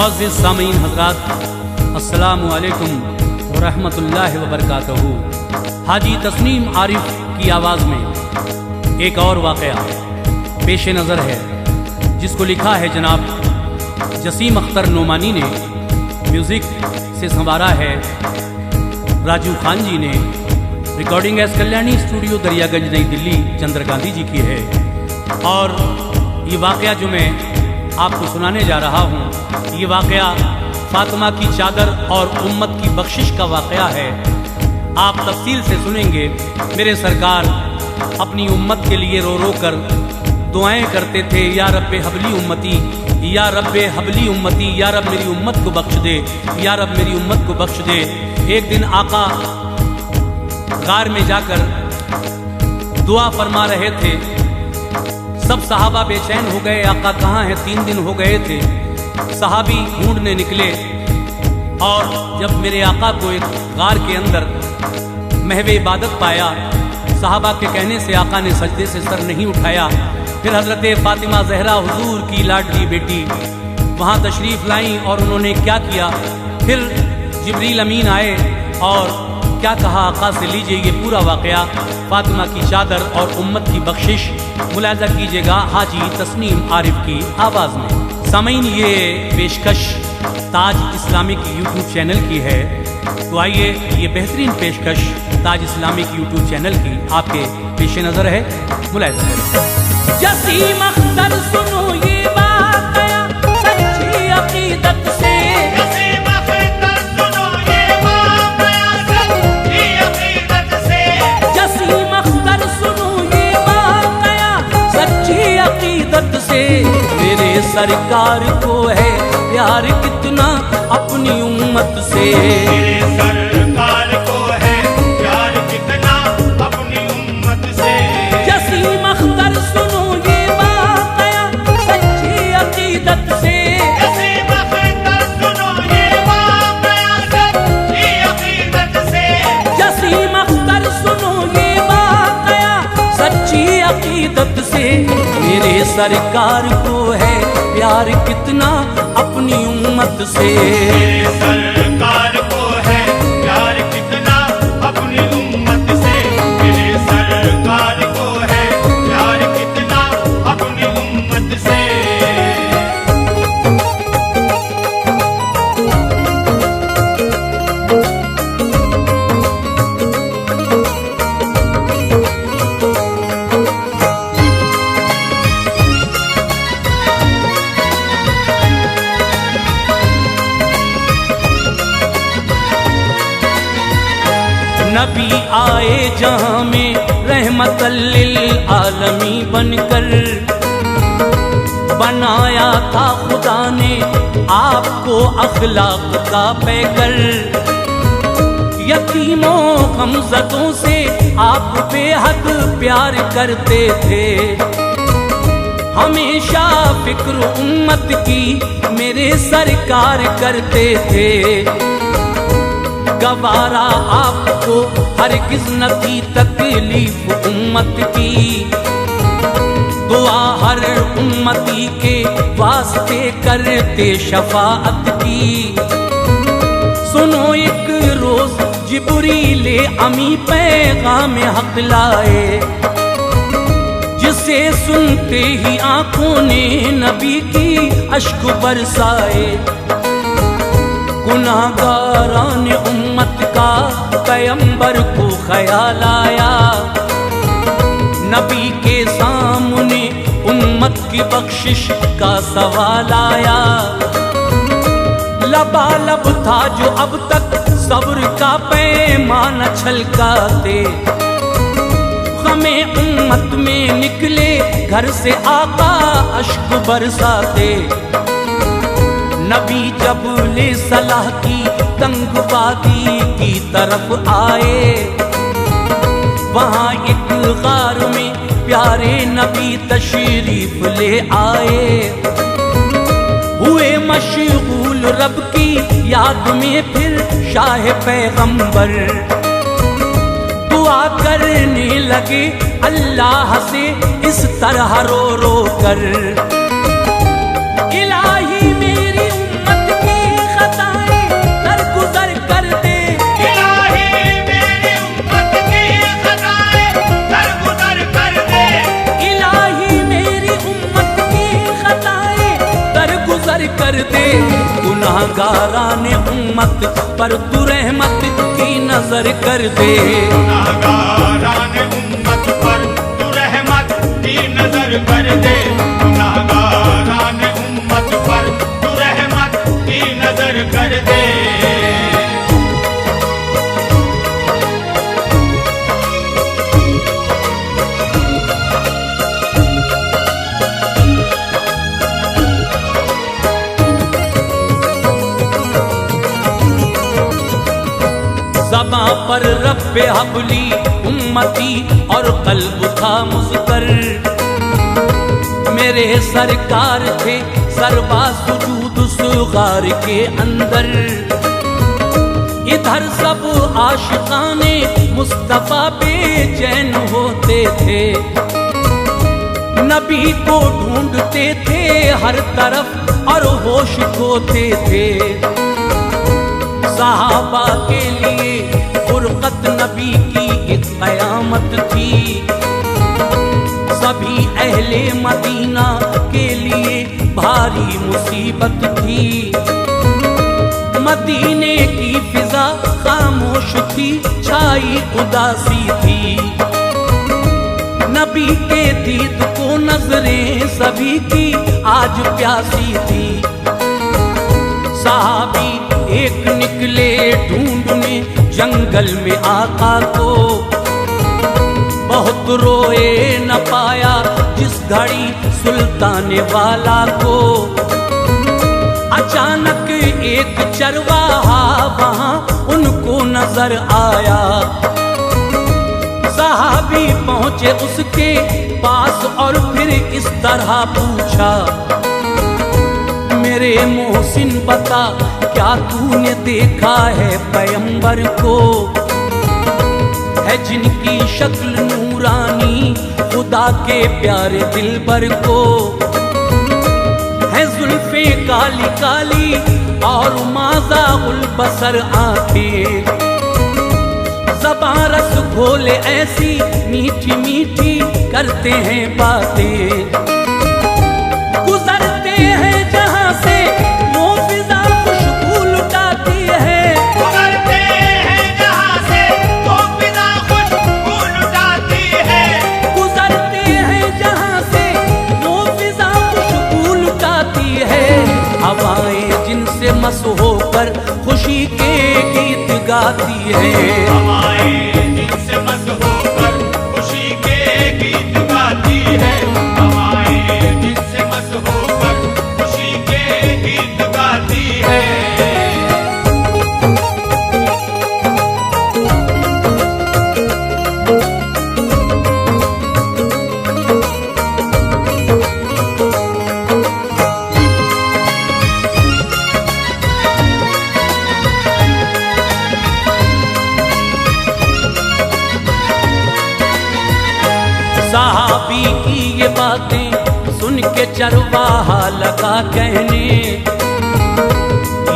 मुअज़्ज़िज़ सामीन हज़रात, अस्सलामु अलैकुम व रहमतुल्लाहि व बरकातहू। हाजी तस्नीम आरिफ की आवाज़ में एक और वाक़या पेश नज़र है, जिसको लिखा है जनाब जसीम अख्तर नोमानी ने, म्यूज़िक से संवारा है राजू खान जी ने, recording S Kalyani studio Daryaganj नई दिल्ली चंद्र गांधी जी की है। और ये वाक़या जो मैं आपको सुनाने जा रहा हूँ, ये वाक़या फातिमा की चादर और उम्मत की बख्शिश का वाक़या है। आप तफसील से सुनेंगे। मेरे सरकार अपनी उम्मत के लिए रो रो कर दुआएं करते थे, या रब्बे हबली उम्मती, या रब्बे हबली उम्मती, या रब मेरी उम्मत को बख्श दे, या रब मेरी उम्मत को बख्श दे। एक दिन आका गार में जाकर दुआ फरमा रहे थे। सब सहाबा बेचैन हो गए, आका कहाँ हैं? 3 दिन हो गए थे। सहाबी ढूंढने निकले और जब मेरे आका को एक गार के अंदर महवे इबादत पाया, सहाबा के कहने से आका ने सजदे से सर नहीं उठाया। फिर हज़रत फातिमा ज़हरा हुजूर की लाडली बेटी वहाँ तशरीफ़ लाई और उन्होंने क्या किया, फिर जिब्रील अमीन आए और क्या कहा आका से। लीजिए ये पूरा वाक़या फातिमा की चादर और उम्मत की बख्शिश मुलाज़ा कीजिएगा हाजी तस्नीम आरिफ की आवाज़ में। सामीन, ये पेशकश ताज इस्लामिक यूट्यूब चैनल की है, तो आइए ये बेहतरीन पेशकश ताज इस्लामिक यूट्यूब चैनल की आपके पेश नज़र है, मुलाज़ा करें। जसीम अख्तर सुनो ये वाक़या सच्ची अक़ीदत से, जसीम अख्तर सुनो ये वाक़या सच्ची अक़ीदत से, जसीम अख्तर सुनो ये वाक़या सच्ची अक़ीदत से। मेरे सरकार को है प्यार कितना अपनी उम्मत से, मेरे सरकार को है प्यार कितना अपनी उम्मत से। जसीम अख्तर सुनो ये वाक़या सच्ची अक़ीदत से, जसीम अख्तर सुनो ये वाक़या सच्ची अक़ीदत से, जसीम अख्तर सुनो ये वाक़या सच्ची अक़ीदत से। मेरे सरकार को है प्यार कितना अपनी उम्मत से, मेरे सरकार को है प्यार कितना अपनी उम्मत से, मेरे सरकार को है प्यार कितना अपनी उम्मत से। नबी आए जहां में रहमतल लिल आलमी बनकर, बनाया था खुदा ने आपको अखलाक का पैकर। यतीमों गमज़दों से आप बेहद प्यार करते थे, हमेशा फिक्र उम्मत की मेरे सरकार करते थे। गवारा आपको हरगिज़ न थी तकलीफ उम्मत की, दुआ हर उम्मती के वास्ते करते शफाअत की। सुनो एक रोज जिब्रील अमी पैगाम हक लाए, जिसे सुनते ही आंखों ने नबी की अश्क बरसाए। गुनाहगारान उम्मत का पैगंबर को ख्याल आया, नबी के सामने उम्मत की बख्शिश का सवाल आया। लबालब था जो अब तक सब्र का पैमाना छलकाते, हमें उम्मत में निकले घर से आका अश्क बरसाते। नबी जब ले सलाह की तंग वादी की तरफ आए, वहाँ एक गार में प्यारे नबी तशरीफ ले आए। हुए मशगूल रब की याद में फिर शाह पैगंबर, दुआ करने लगे अल्लाह से इस तरह रो रो कर। इलाही मेरी उम्मत गुनाहगारान उम्मत पर तू रहमत की नजर कर दे। गुनाहगारान उम्मत पर तू रहमत की नजर कर दे। गुनाहगारान उम्मत पर तू रहमत की नजर कर दे। ज़बां पर रब्बे हबली उम्मती और कल्ब था मुज़कर। मेरे सरकार थे सरबा सुजूद उस गार के अंदर। इधर सब आशिकाने मुस्तफा बेचैन होते थे, नबी को ढूंढते थे हर तरफ और होश खोते थे। सहाबा के लिए फुरकत नबी की एक कयामत थी, सभी अहले मदीना के लिए भारी मुसीबत थी। मदीने की फिजा खामोश थी, छाई उदासी थी। नबी के दीद को नजरें सभी की आज प्यासी थी। सहाबी एक निकले ढूंढने जंगल में आका को, बहुत रोए न पाया जिस घड़ी सुल्तान वाला को। अचानक एक चरवाहा वहां उनको नजर आया। सहाबी पहुंचे उसके पास और फिर इस तरह पूछा, मेरे मोहसिन बता क्या तूने देखा है पैगंबर को? है जिनकी शक्ल नूरानी खुदा के प्यारे दिलबर को। है जुल्फे काली काली और माज़ागुल बसर आंखें। ज़बां रस घोले ऐसी मीठी मीठी करते हैं बातें। गुजरते हैं जहां से वो फिजा खुशबू लुटाती है। गुजरते हैं जहां से वो फिजा खुशबू लुटाती है। गुजरते हैं जहां से वो फिजा खुशबू लुटाती है। हवाएं जिनसे मस होकर खुशी के गीत गाती है। हवाएं जिनसे मस्त होकर खुशी के गीत गाती है। हवाएं जिनसे मस्त होकर खुशी के गीत गाती है। सहाबी की ये बातें सुन के चरवाहा लगा कहने,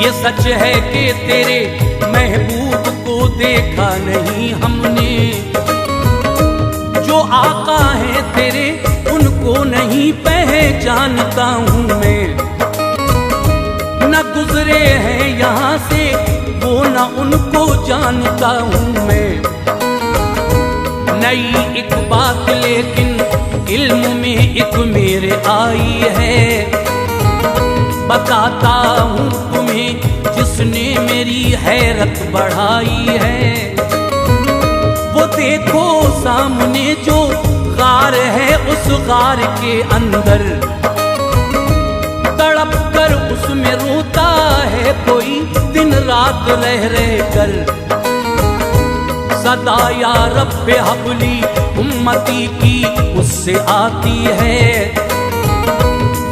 ये सच है कि तेरे महबूब को देखा नहीं हमने। जो आका है तेरे उनको नहीं पहचानता हूँ मैं। न गुजरे हैं यहाँ से वो न उनको जानता हूँ मैं। नई एक बात लेकिन इल्म में एक मेरे आई है। बताता हूँ तुम्हें जिसने मेरी हैरत बढ़ाई है। वो देखो सामने जो गार है उस गार के अंदर, तड़प कर उसमें रोता है कोई दिन रात रह रह कर। सदा या रब्बे हबली उम्मती की उससे आती है।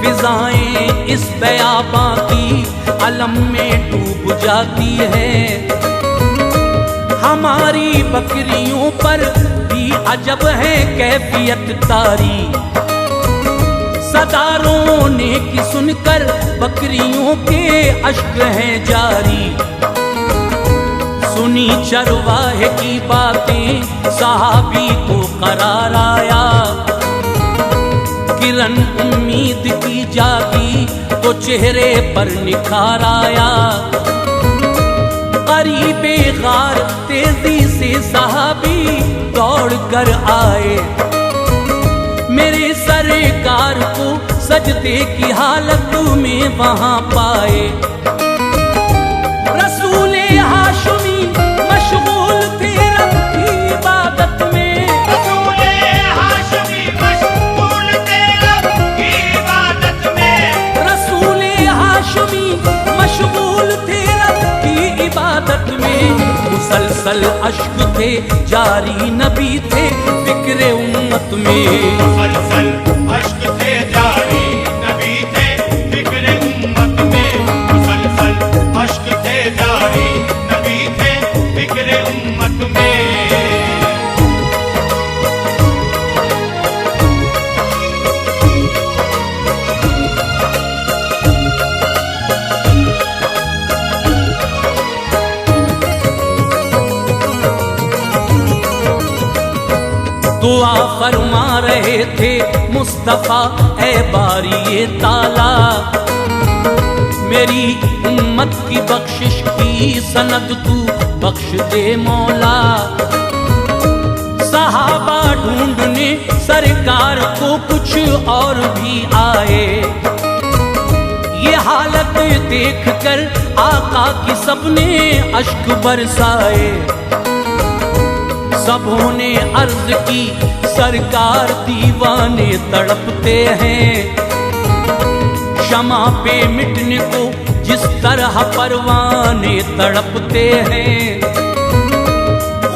फिजाएं इस बयाबां की अलम में डूब जाती है। हमारी बकरियों पर भी अजब है कैफियत तारी। सदा रोने की सुनकर बकरियों के अश्क हैं जारी। सुनी चरवाहे की बातें सहाबी को करार आया। किरण उम्मीद की जागी तो चेहरे पर निखार आया। करीबे गार तेजी से सहाबी दौड़ कर आए, मेरे सरकार को सजदे की हालत में वहां पाए। रसूले हाशमी मशगूल थे रब की इबादत में, रसूले हाशमी मशगूल थे रब की इबादत में, रसूले हाशमी मशगूल थे रब की इबादत में। मुसलसल अश्क थे जारी नबी थे फिक्रे उम्मत में, मुसलसल अश्क थे जारी नबी थे फिक्रे उम्मत में, मुसलसल अश्क थे जारी नबी थे फिक्रे उम्मत में। दुआ फरमा रहे थे मुस्तफा ए बारी ताला, मेरी उम्मत की बख्शिश की सनद तू बख्श दे मौला। सहाबा ढूंढने सरकार को कुछ और भी आए, ये हालत देखकर आका की सबने अश्क बरसाए। सबों ने अर्ज की सरकार दीवाने तड़पते हैं, शमा पे मिटने को जिस तरह परवाने तड़पते हैं।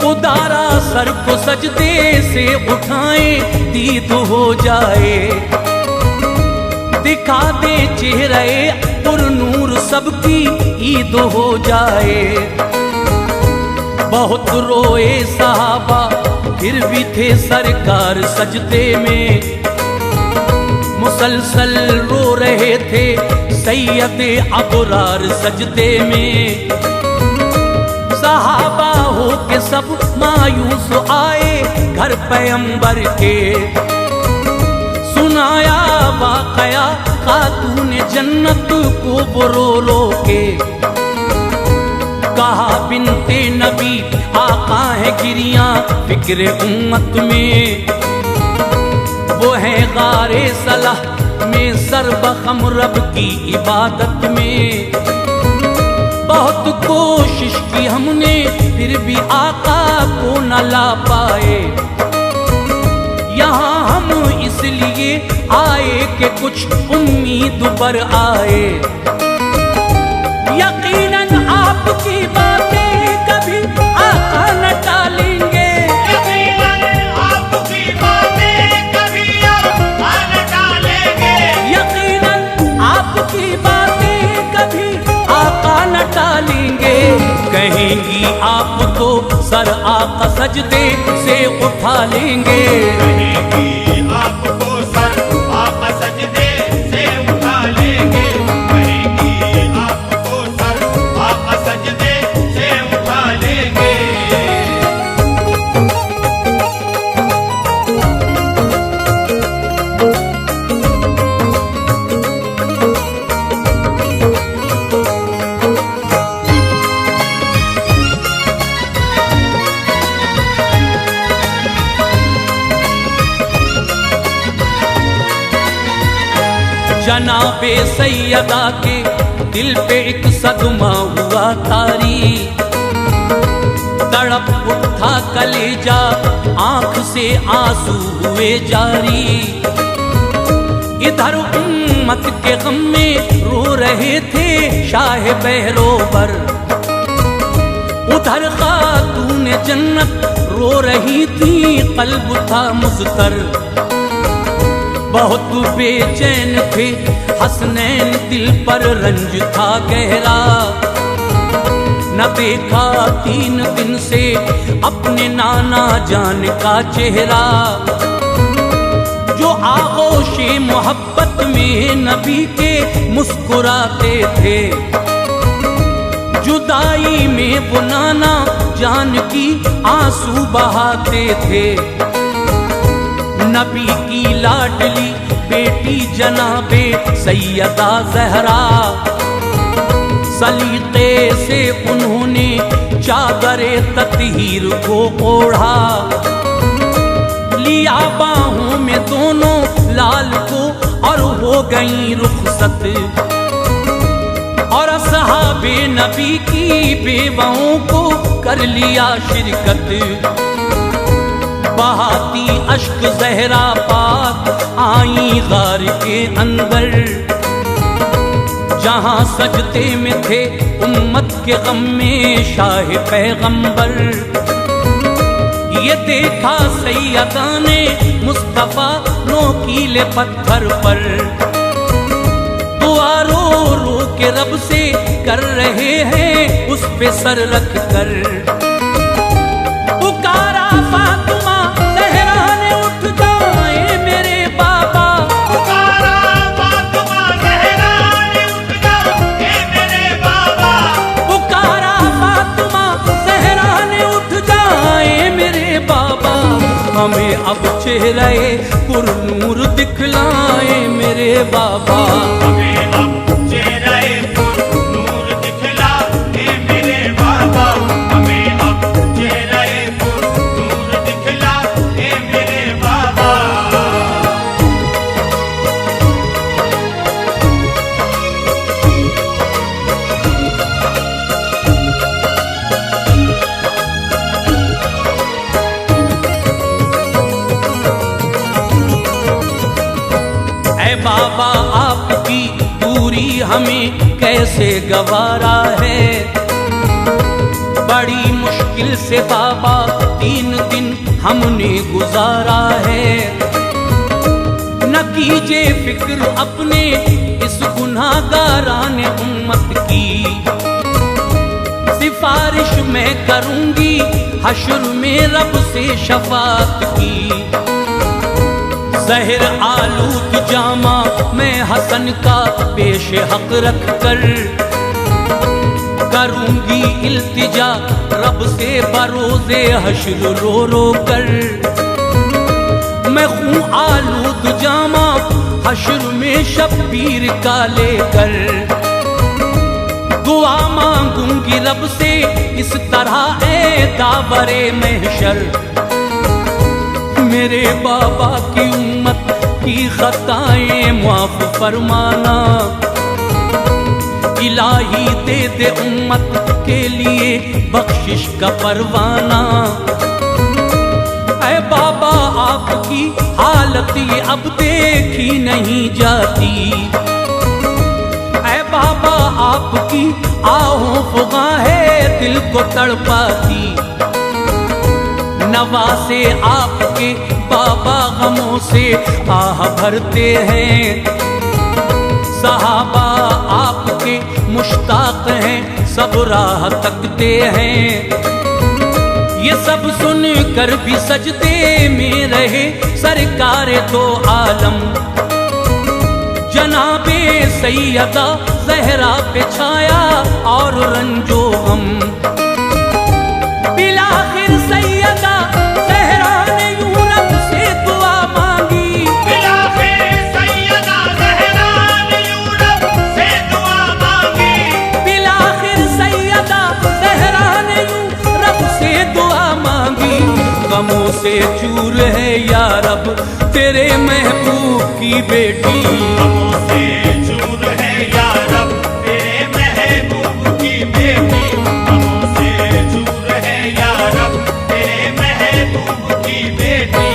खुदारा सर को सजदे से उठाएं दीद हो जाए, दिखा दे चेहरे पुरनूर सबकी ईद हो जाए। बहुत रोए सहाबा फिर भी थे सरकार सजदे में, मुसलसल रो रहे थे सैयदे अबरार सजदे में। सहाबा हो के सब मायूस आए घर पैगंबर के, सुनाया वाकया खातून जन्नत को बुरो लो के। कहा बिनते नबी आका है गिरियां फिक्रे उम्मत में, वो है गारे सलाह में सरबखम रब की इबादत में। बहुत कोशिश की हमने फिर भी आका को न ला पाए, यहाँ हम इसलिए आए कि कुछ उम्मीद पर आए। यकीनन आपकी बातें कभी आका न टालेंगे, यकीनन आपकी बातें कभी आका न टालेंगे, यकीनन आपकी बातें कभी आका न टालेंगे। कहेंगी आप तो सर आका सजदे से उठा लेंगे, कहेंगी आपको सर आका सजदे से उठा लेंगे, कहेंगी आपको सर आका सजदे से उठा लेंगे। जनाबे सैयदा के दिल पे एक सदमा हुआ तारी, तड़प उठा कलेजा आंख से आंसू हुए जारी। इधर उम्मत के गम में रो रहे थे शाह बहरोबर, उधर खातून जन्नत रो रही थी कल्ब था मुज़तर। बहुत बेचैन थे हसनैन दिल पर रंज था गहरा, न देखा 3 दिन से अपने नाना जान का चेहरा। जो आगोशे मोहब्बत में नबी के मुस्कुराते थे, जुदाई में वो नाना जान की आंसू बहाते थे। नबी की लाडली बेटी जनाबे सैयदा ज़हरा सलीके से उन्होंने चादरे ततहीर को ओढ़ा, लिया बाहों में दोनों लाल को और हो गई रुखसत। और सहाबे नबी की बेवाओं को कर लिया शिरकत। बहाती अश्क ज़हरा पाक आई गार के अंदर, जहां सजदे में थे उम्मत के गम में शाह पैगंबर। ये देखा सैयदा ने मुस्तफा नोकीले पत्थर पर, दुआ रो रो के रब से कर रहे हैं उस पे सर रख कर। पुकारा फातिमा ज़हरा ने उठ जाए मेरे बाबा, पुकारा फातिमा ज़हरा ने उठ जाए मेरे बाबा, पुकारा फातिमा ज़हरा ने उठ जाए मेरे बाबा। हमें अब चेहरे पुरनूर दिखलाए मेरे बाबा, हमें अब चेहरे पुरनूर दिखलाए मेरे बाबा, हमें अब चेहरे पुरनूर दिखलाए मेरे बाबा। ऐ बाबा आपकी दूरी हमें कैसे गवारा है। बड़ी मुश्किल से बाबा 3 दिन हमने गुजारा है। न कीजिए फिक्र अपने इस गुनाहगाराने उम्मत की, सिफारिश मैं करूंगी हश्र में रब से शफात की। ज़हर आलूद जामा मैं हसन का पेश हक रख कर, करूंगी इल्तिजा रब से बरोज़े हश्र रो रो कर। मैं खूं आलूद जामा हश्र में शब्बीर का लेकर, दुआ मांगूंगी रब से इस तरह ए दावरे महशर। मेरे बाबा की उम्मत की खताएं माफ फरमाना, इलाही दे दे उम्मत के लिए बख्शिश का परवाना। ऐ बाबा आपकी हालत ये अब देखी नहीं जाती, ऐ बाबा आपकी आहों फुगाहें दिल को तड़पाती। नवासे आपके बाबा गमों से आह भरते हैं, सहाबा आपके मुश्ताक हैं सब राह तकते हैं। ये सब सुन कर भी सजदे में रहे सरकार दो आलम, जनाबे सैयदा ज़हरा पे छाया और रंजो गम। बिलाखिर सैयदा ज़हरा ने यूं रब से दुआ मांगी, बिलाखिर सैयदा ज़हरा ने यूं रब से दुआ मांगी, बिलाखिर सैयदा ज़हरा ने यूं रब से दुआ मांगी। गमों से चूर है या रब तेरे महबूब की बेटी, गमों से चूर है या रब तेरे महबूब की बेटी, गमों से चूर है या रब तेरे महबूब की बेटी।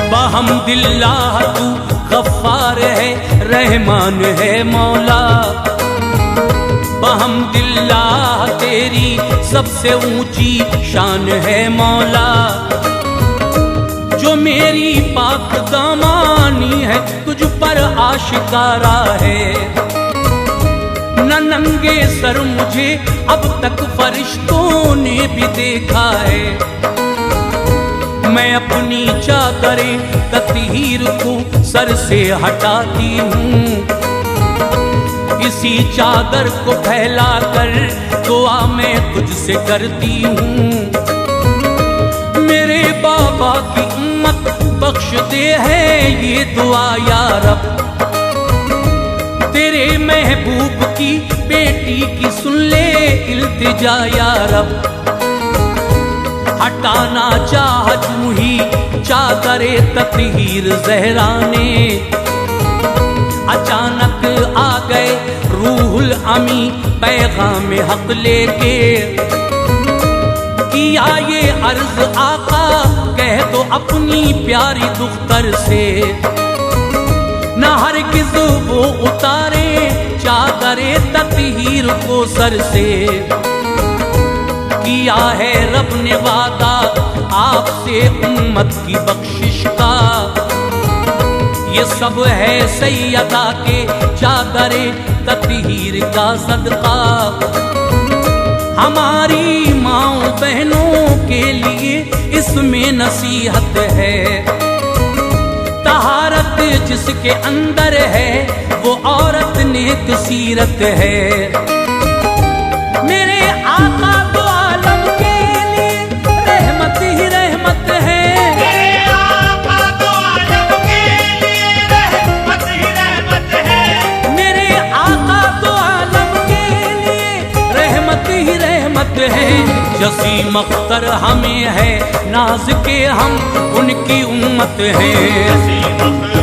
बहम्दिल्लाह तू गफ्फार है रहमान है मौला, बहम्दिल्लाह तेरी सबसे ऊंची शान है मौला। जो मेरी पाक दामानी है तुझ पर आशिकारा है, न नंगे सर मुझे अब तक फरिश्तों ने भी देखा है। मैं अपनी चादरें तत्हीर को सर से हटाती हूँ, इसी चादर को फैला कर दुआ मैं तुझसे करती हूँ। मेरे बाबा की उम्मत बख्श दे है ये दुआ या रब, तेरे महबूब की बेटी की सुन ले इल्तिजा या रब। हटाना चाह तू ही चादरे तत्हीर ज़हरा ने, अचानक आ गए रूहुल अमी पैगाम हक लेके। किया ये अर्ज आका कह दो अपनी प्यारी दुख्तर से, न हरगिज़ वो उतारे चादरे तत्हीर को सर से। किया है रब ने वादा आपसे उम्मत की बख्शिश का, ये सब है सैयदा के चादरे तत्हीर का सदका। हमारी माँओं बहनों के लिए इसमें नसीहत है, तहारत जिसके अंदर है वो औरत नेक सीरत है। मेरे आका तो आलम के लिए रहमत ही रहमत है, मेरे आका तो आलम के लिए रहमत ही रहमत है, मेरे आका तो आलम के लिए रहमत ही रहमत है। जसीम अख्तर हमें है नाज के हम उनकी उम्मत हैं। नसीब